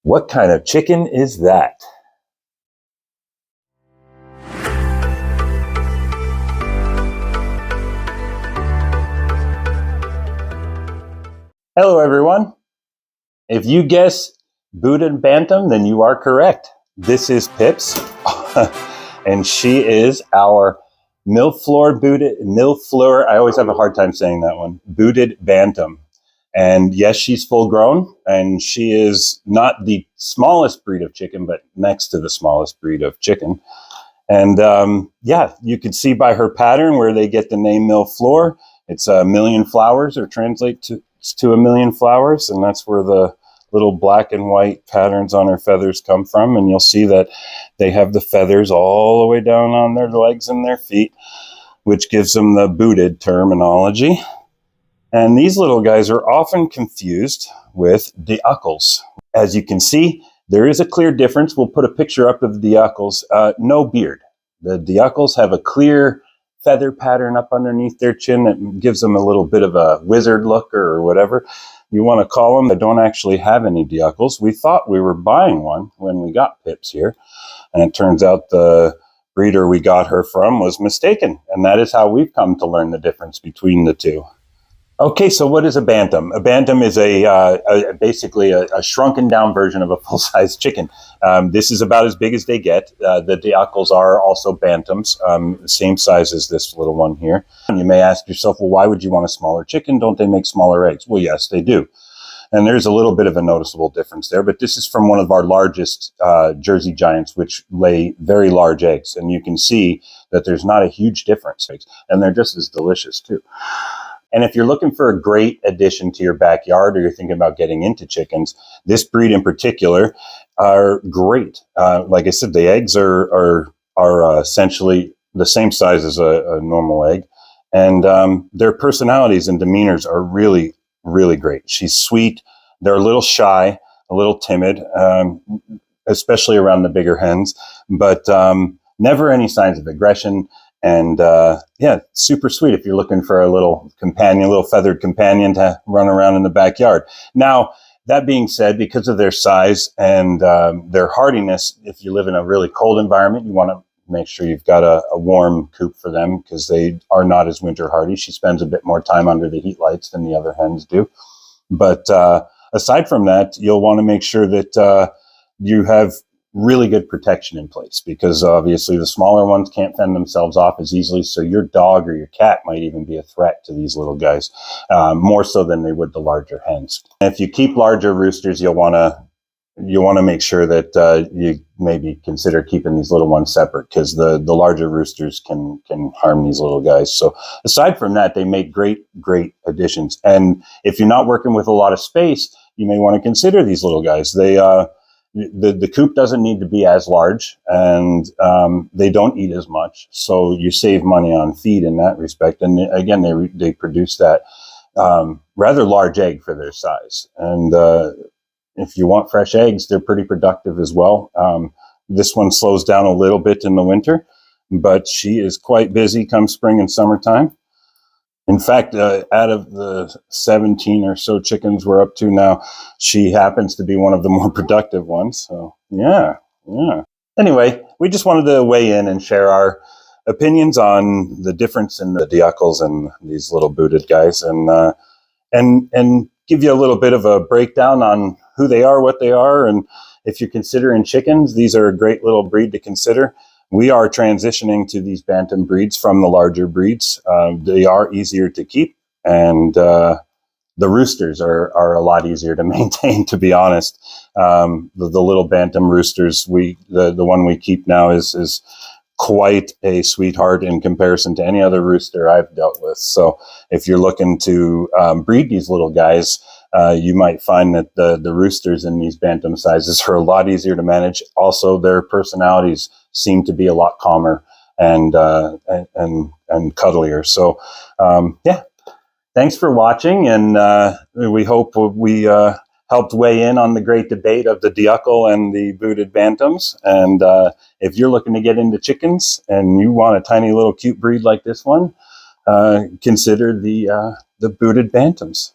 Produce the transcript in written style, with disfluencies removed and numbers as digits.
What kind of chicken is that? Hello, everyone. If you guess booted bantam, then you are correct. This is Pips, and she is our Mille Fleur. I always have a hard time saying that one. Booted bantam. And yes, she's full grown, and she is not the smallest breed of chicken, but next to the smallest breed of chicken. And yeah, you can see by her pattern where they get the name Mille Fleur. It's a million flowers, or translate to a million flowers, and that's where the little black and white patterns on her feathers come from. And you'll see that they have the feathers all the way down on their legs and their feet, which gives them the booted terminology. And these little guys are often confused with diuckles. As you can see, there is a clear difference. We'll put a picture up of the diuckles. No beard. The diuckles have a clear feather pattern up underneath their chin that gives them a little bit of a wizard look, or whatever you want to call them. They don't actually have any diuckles. We thought we were buying one when we got Pips here, and it turns out the breeder we got her from was mistaken. And that is how we've come to learn the difference between the two. Okay, so what is a bantam? A bantam is basically a shrunken down version of a full-size chicken. This is about as big as they get. The diuckles are also bantams, same size as this little one here. And you may ask yourself, well, why would you want a smaller chicken? Don't they make smaller eggs? Well, yes, they do. And there's a little bit of a noticeable difference there, but this is from one of our largest Jersey giants, which lay very large eggs. And you can see that there's not a huge difference. And they're just as delicious, too. And if you're looking for a great addition to your backyard, or you're thinking about getting into chickens, this breed in particular are great. Like I said, the eggs are essentially the same size as a normal egg. And their personalities and demeanors are really, really great. She's sweet. They're a little shy, a little timid, especially around the bigger hens, but never any signs of aggression. And yeah, super sweet if you're looking for a little companion, a little feathered companion to run around in the backyard. Now, that being said, because of their size and their hardiness, if you live in a really cold environment, you want to make sure you've got a warm coop for them, because they are not as winter hardy. She spends a bit more time under the heat lights than the other hens do. But aside from that, you'll want to make sure that you have really good protection in place, because obviously the smaller ones can't fend themselves off as easily. So your dog or your cat might even be a threat to these little guys, more so than they would the larger hens. And if you keep larger roosters, you'll want to make sure that you maybe consider keeping these little ones separate, because the larger roosters can harm these little guys. So aside from that, they make great additions. And if you're not working with a lot of space, you may want to consider these little guys. The coop doesn't need to be as large, and they don't eat as much, so you save money on feed in that respect. And again, they produce that rather large egg for their size. And if you want fresh eggs, they're pretty productive as well. This one slows down a little bit in the winter, but she is quite busy come spring and summertime. In fact, out of the 17 or so chickens we're up to now, she happens to be one of the more productive ones. So, yeah. Anyway, we just wanted to weigh in and share our opinions on the difference in the diuckles and these little booted guys, and give you a little bit of a breakdown on who they are, what they are, and if you're considering chickens, these are a great little breed to consider. We are transitioning to these bantam breeds from the larger breeds. They are easier to keep, and the roosters are a lot easier to maintain, to be honest. The little bantam roosters, the one we keep now is quite a sweetheart in comparison to any other rooster I've dealt with. So if you're looking to breed these little guys, you might find that the roosters in these bantam sizes are a lot easier to manage. Also, their personalities seem to be a lot calmer and cuddlier. So, yeah, thanks for watching, and we hope we helped weigh in on the great debate of the diuckle and the booted bantams. And if you're looking to get into chickens and you want a tiny little cute breed like this one, consider the booted bantams.